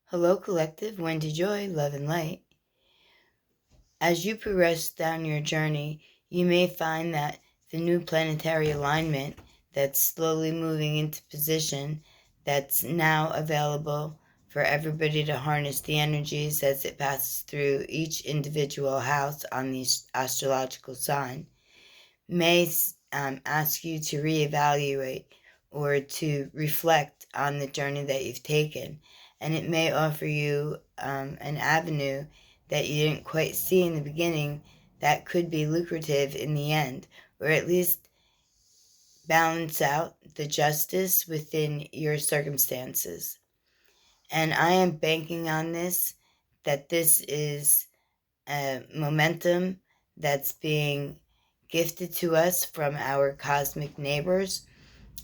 Hello, Collective, Wendy Joy, Love and Light. As you progress down your journey, you may find that the new planetary alignment that's slowly moving into position, that's now available for everybody to harness the energies as it passes through each individual house on the astrological sign, may ask you to reevaluate or to reflect on the journey that you've taken. And it may offer you an avenue that you didn't quite see in the beginning that could be lucrative in the end, or at least balance out the justice within your circumstances. And I am banking on this, that this is a momentum that's being gifted to us from our cosmic neighbors,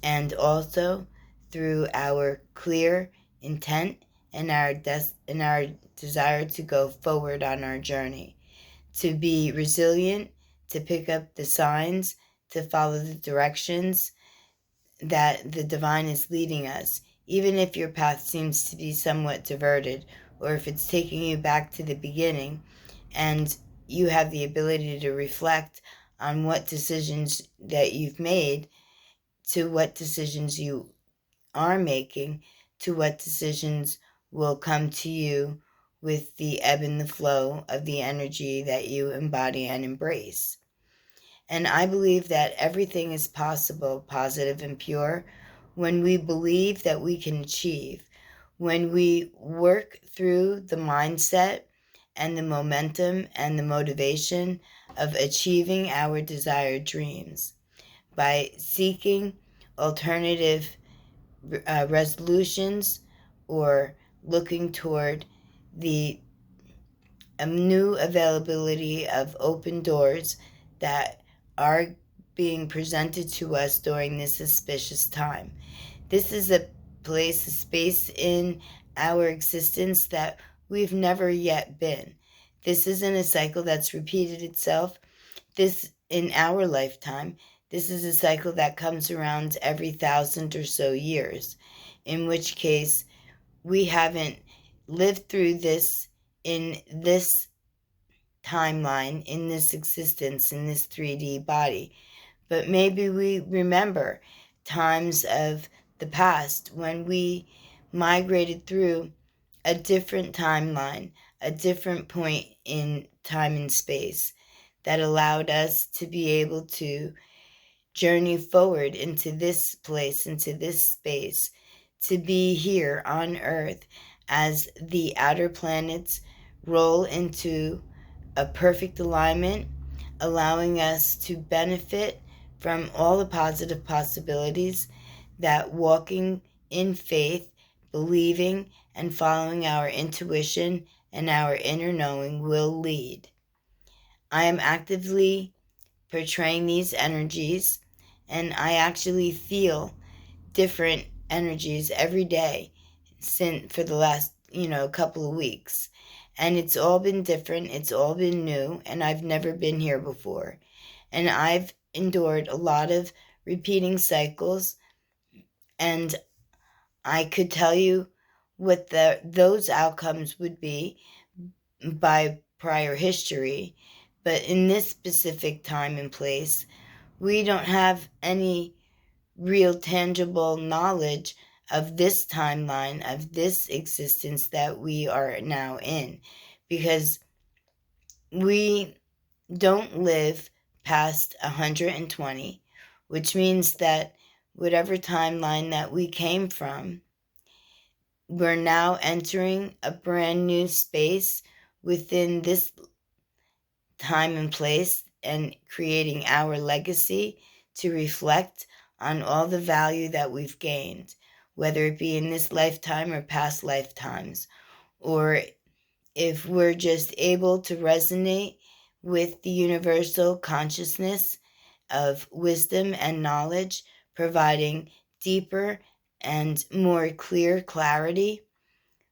and also through our clear intent and our desire to go forward on our journey, to be resilient, to pick up the signs, to follow the directions that the divine is leading us, even if your path seems to be somewhat diverted, or if it's taking you back to the beginning, and you have the ability to reflect on what decisions that you've made, to what decisions you are making, to what decisions will come to you with the ebb and the flow of the energy that you embody and embrace. And I believe that everything is possible, positive and pure, when we believe that we can achieve, when we work through the mindset and the momentum and the motivation of achieving our desired dreams by seeking alternative resolutions, or looking toward the new availability of open doors that are being presented to us during this auspicious time. This is a place, a space in our existence that we've never yet been. This isn't a cycle that's repeated itself. This, in our lifetime, this is a cycle that comes around every 1,000 or so years, in which case we haven't lived through this in this timeline, in this existence, in this 3D body. But maybe we remember times of the past when we migrated through a different timeline, a different point in time and space that allowed us to be able to journey forward into this place, into this space, to be here on Earth as the outer planets roll into a perfect alignment, allowing us to benefit from all the positive possibilities that walking in faith, believing, and following our intuition and our inner knowing will lead. I am actively portraying these energies, and I actually feel different energies every day since for the last couple of weeks. And it's all been different, it's all been new, and I've never been here before. And I've endured a lot of repeating cycles, and I could tell you what those outcomes would be by prior history. But in this specific time and place, we don't have any real tangible knowledge of this timeline, of this existence that we are now in, because we don't live past 120, which means that whatever timeline that we came from, we're now entering a brand new space within this time and place, and creating our legacy to reflect on all the value that we've gained, whether it be in this lifetime or past lifetimes, or if we're just able to resonate with the universal consciousness of wisdom and knowledge, providing deeper and more clear clarity,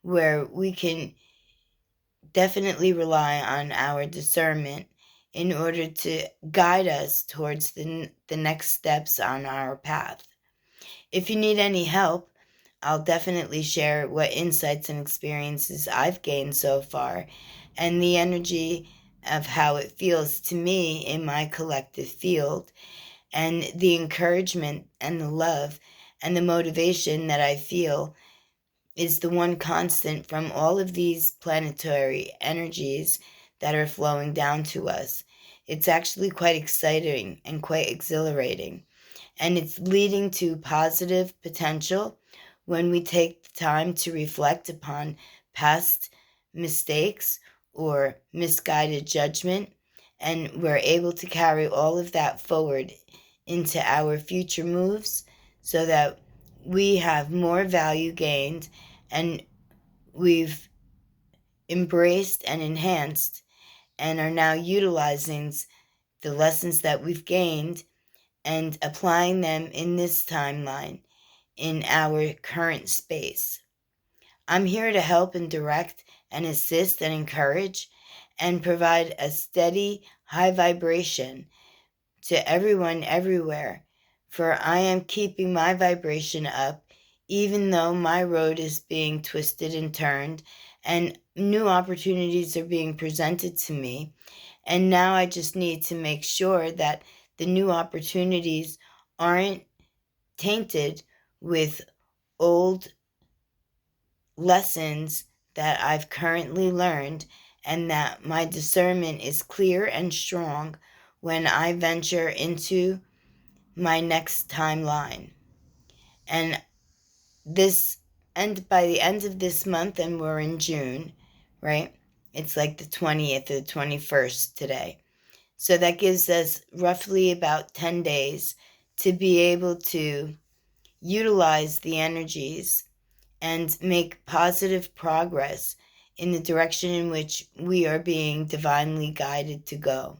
where we can definitely rely on our discernment in order to guide us towards the next steps on our path. If you need any help, I'll definitely share what insights and experiences I've gained so far and the energy of how it feels to me in my collective field, and the encouragement and the love and the motivation that I feel is the one constant from all of these planetary energies that are flowing down to us. It's actually quite exciting and quite exhilarating. And it's leading to positive potential when we take the time to reflect upon past mistakes or misguided judgment, and we're able to carry all of that forward into our future moves so that we have more value gained and we've embraced and enhanced and are now utilizing the lessons that we've gained and applying them in this timeline in our current space. I'm here to help and direct and assist and encourage and provide a steady, high vibration to everyone everywhere, for I am keeping my vibration up even though my road is being twisted and turned and new opportunities are being presented to me. And now I just need to make sure that the new opportunities aren't tainted with old lessons that I've currently learned, and that my discernment is clear and strong when I venture into my next timeline. And this and by the end of this month, and we're in June, right? It's like the 20th or the 21st today. So that gives us roughly about 10 days to be able to utilize the energies and make positive progress in the direction in which we are being divinely guided to go.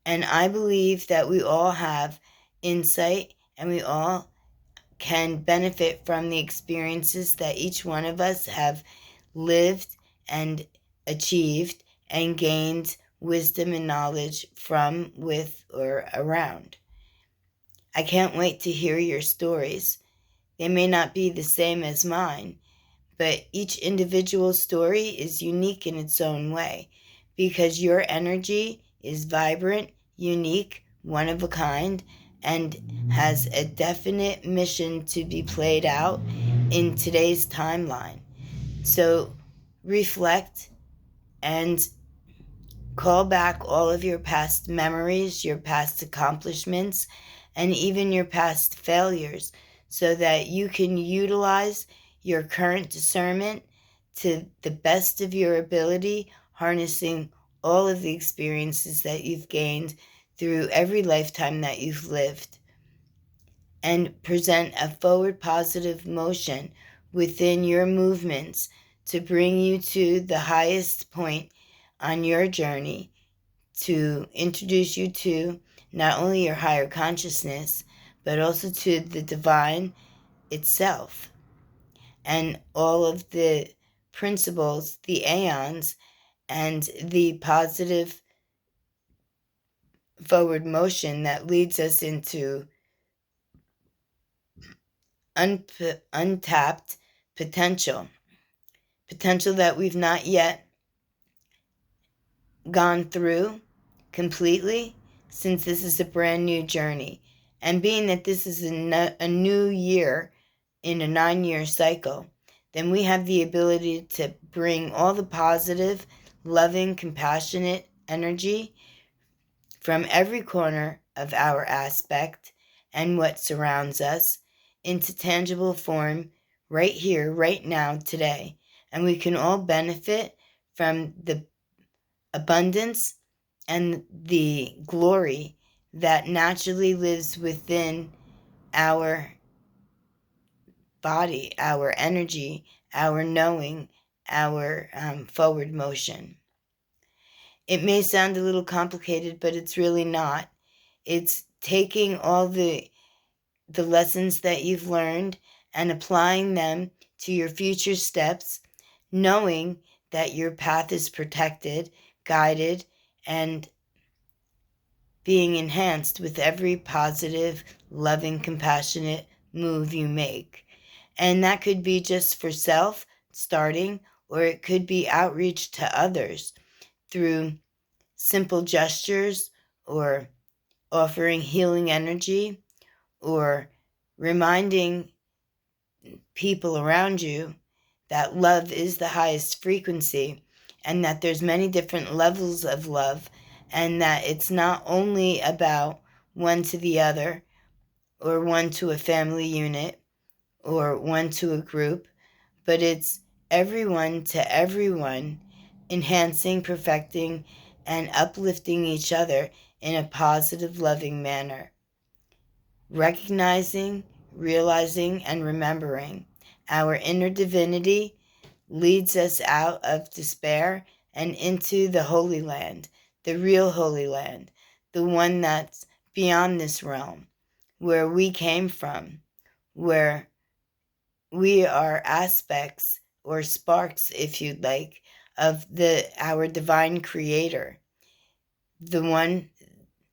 And I believe that we all have insight and we all can benefit from the experiences that each one of us have lived and achieved and gained wisdom and knowledge from, with, or around. I can't wait to hear your stories. They may not be the same as mine, but each individual story is unique in its own way because your energy is vibrant, unique, one of a kind, and has a definite mission to be played out in today's timeline. So reflect and call back all of your past memories, your past accomplishments, and even your past failures so that you can utilize your current discernment to the best of your ability, harnessing all of the experiences that you've gained through every lifetime that you've lived, and present a forward positive motion within your movements to bring you to the highest point on your journey, to introduce you to not only your higher consciousness, but also to the divine itself and all of the principles, the aeons, and the positive forward motion that leads us into untapped potential that we've not yet gone through completely, since this is a brand new journey. And being that this is a new year in a 9-year cycle, then we have the ability to bring all the positive, loving, compassionate energy from every corner of our aspect and what surrounds us into tangible form right here, right now, today. And we can all benefit from the abundance and the glory that naturally lives within our body, our energy, our knowing, our forward motion. It may sound a little complicated, but it's really not. It's taking all the lessons that you've learned and applying them to your future steps, knowing that your path is protected, guided, and being enhanced with every positive, loving, compassionate move you make. And that could be just for self, starting, or it could be outreach to others through simple gestures or offering healing energy or reminding people around you that love is the highest frequency and that there's many different levels of love and that it's not only about one to the other or one to a family unit or one to a group, but it's everyone to everyone, enhancing, perfecting, and uplifting each other in a positive, loving manner. Recognizing, realizing, and remembering our inner divinity leads us out of despair and into the Holy Land, the real Holy Land, the one that's beyond this realm, where we came from, where we are aspects or sparks, if you'd like, of our divine creator, the one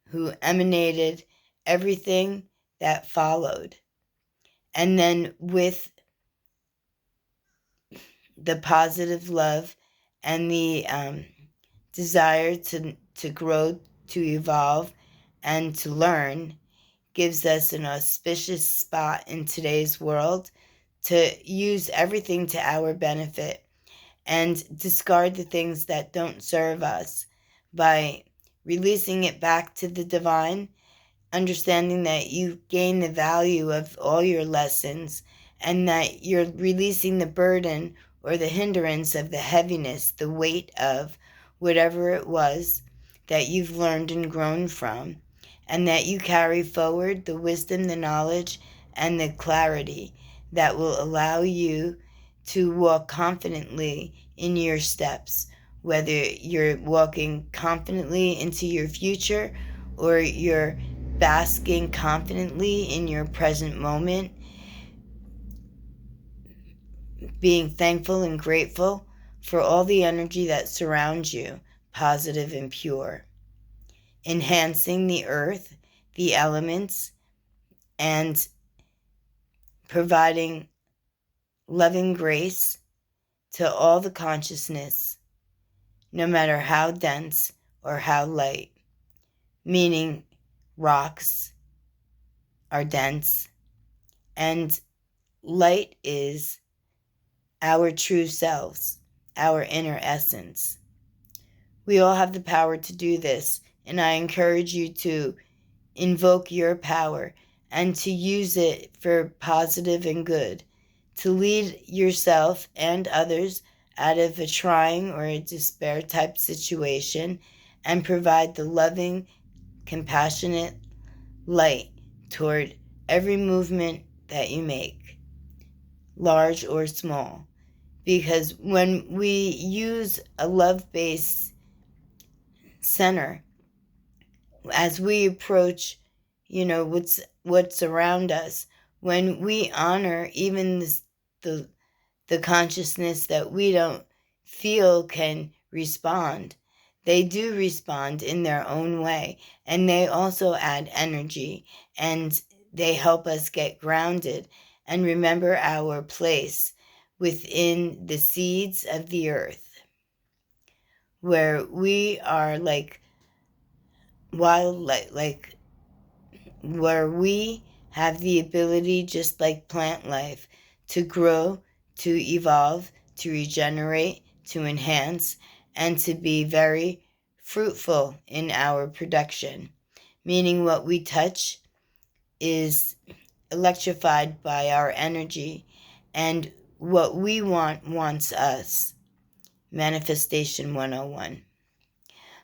who emanated everything that followed. And then with the positive love and the desire to grow, to evolve, and to learn gives us an auspicious spot in today's world to use everything to our benefit and discard the things that don't serve us by releasing it back to the divine, understanding that you gain the value of all your lessons and that you're releasing the burden or the hindrance of the heaviness, the weight of whatever it was that you've learned and grown from, and that you carry forward the wisdom, the knowledge, and the clarity that will allow you to walk confidently in your steps, whether you're walking confidently into your future or you're basking confidently in your present moment, being thankful and grateful for all the energy that surrounds you, positive and pure, enhancing the earth, the elements, and providing loving grace to all the consciousness, no matter how dense or how light, meaning rocks are dense and light is our true selves, our inner essence. We all have the power to do this, and I encourage you to invoke your power and to use it for positive and good, to lead yourself and others out of a trying or a despair type situation and provide the loving, compassionate light toward every movement that you make, large or small. Because when we use a love-based center, as we approach, what's around us, when we honor even the consciousness that we don't feel can respond, they do respond in their own way, and they also add energy, and they help us get grounded and remember our place within the seeds of the earth, where we are like like where we have the ability, just like plant life, to grow, to evolve, to regenerate, to enhance, and to be very fruitful in our production, meaning what we touch is electrified by our energy, and what we want wants us. Manifestation 101.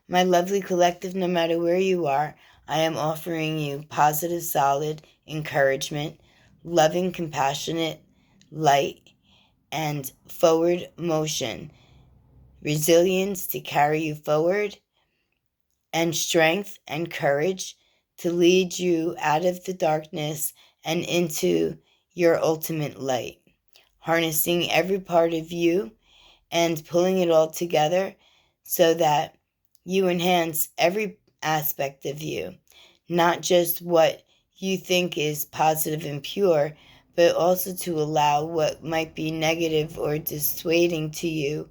My lovely collective, no matter where you are, I am offering you positive, solid encouragement, loving, compassionate light, and forward motion, resilience to carry you forward, and strength and courage to lead you out of the darkness and into your ultimate light, harnessing every part of you and pulling it all together so that you enhance every aspect of you, not just what you think is positive and pure, but also to allow what might be negative or dissuading to you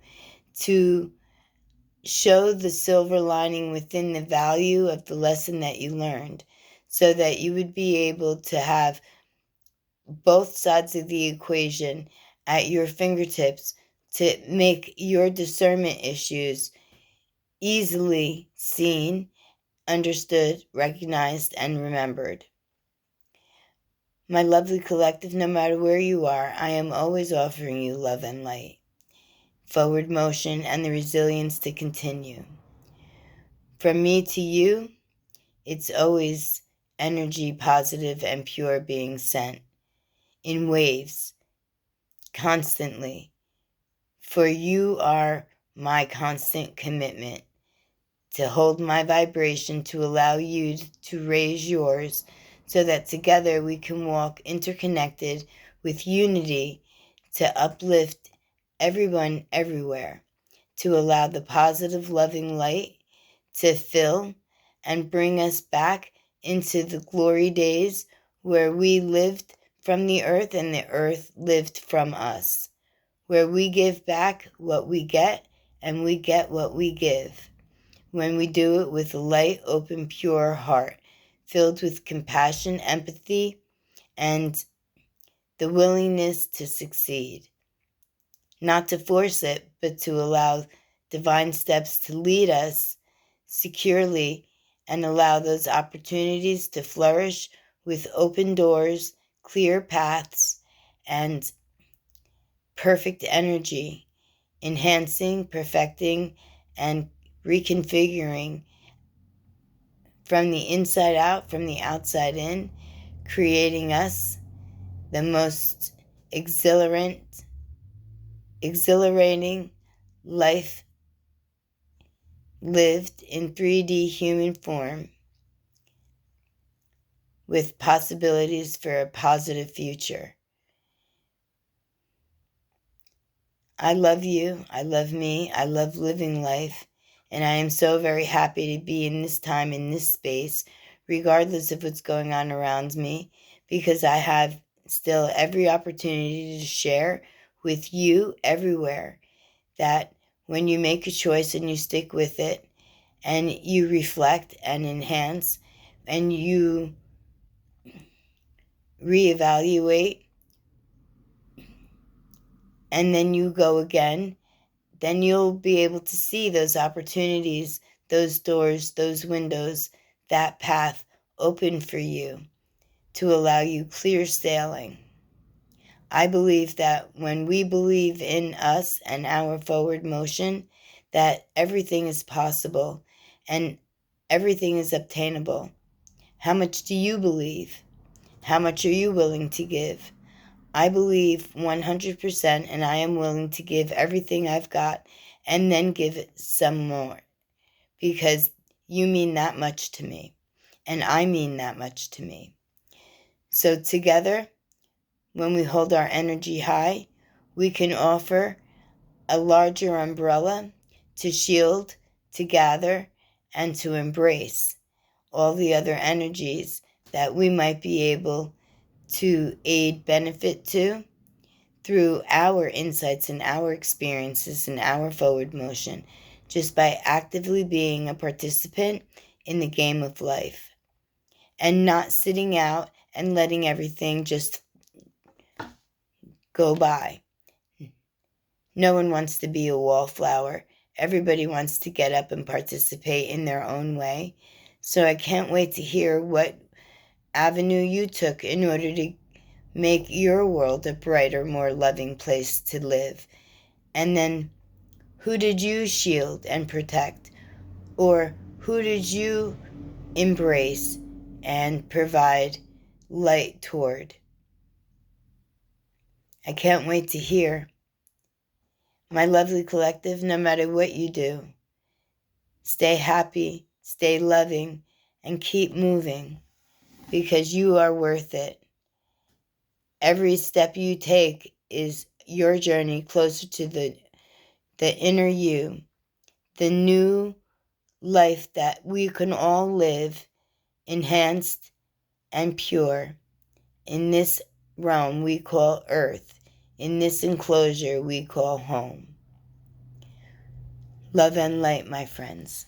to show the silver lining within the value of the lesson that you learned, so that you would be able to have both sides of the equation at your fingertips to make your discernment issues easily seen, understood, recognized, and remembered. My lovely collective, no matter where you are, I am always offering you love and light, forward motion, and the resilience to continue. From me to you, it's always energy, positive and pure, being sent in waves, constantly. For you are my constant commitment to hold my vibration, to allow you to raise yours, so that together we can walk interconnected with unity to uplift everyone everywhere, to allow the positive, loving light to fill and bring us back into the glory days where we lived from the earth and the earth lived from us, where we give back what we get and we get what we give, when we do it with a light, open, pure heart, filled with compassion, empathy, and the willingness to succeed. Not to force it, but to allow divine steps to lead us securely and allow those opportunities to flourish with open doors, clear paths, and perfect energy, enhancing, perfecting, and reconfiguring from the inside out, from the outside in, creating us the most exhilarating life lived in 3D human form, with possibilities for a positive future. I love you. I love me. I love living life. And I am so very happy to be in this time, in this space, regardless of what's going on around me, because I have still every opportunity to share with you everywhere that when you make a choice and you stick with it and you reflect and enhance and you reevaluate and then you go again, then you'll be able to see those opportunities, those doors, those windows, that path open for you to allow you clear sailing. I believe that when we believe in us and our forward motion, that everything is possible and everything is obtainable. How much do you believe? How much are you willing to give? I believe 100%, and I am willing to give everything I've got and then give it some more, because you mean that much to me and I mean that much to me. So together, when we hold our energy high, we can offer a larger umbrella to shield, to gather, and to embrace all the other energies that we might be able to aid, benefit to through our insights and our experiences and our forward motion, just by actively being a participant in the game of life and not sitting out and letting everything just go by. No one wants to be a wallflower. Everybody wants to get up and participate in their own way. So I can't wait to hear what avenue you took in order to make your world a brighter, more loving place to live. And then, who did you shield and protect? Or who did you embrace and provide light toward? I can't wait to hear. My lovely collective, no matter what you do, stay happy, stay loving, and keep moving, because you are worth it. Every step you take is your journey closer to the inner you, the new life that we can all live, enhanced and pure, in this realm we call Earth, in this enclosure we call home. Love and light, my friends.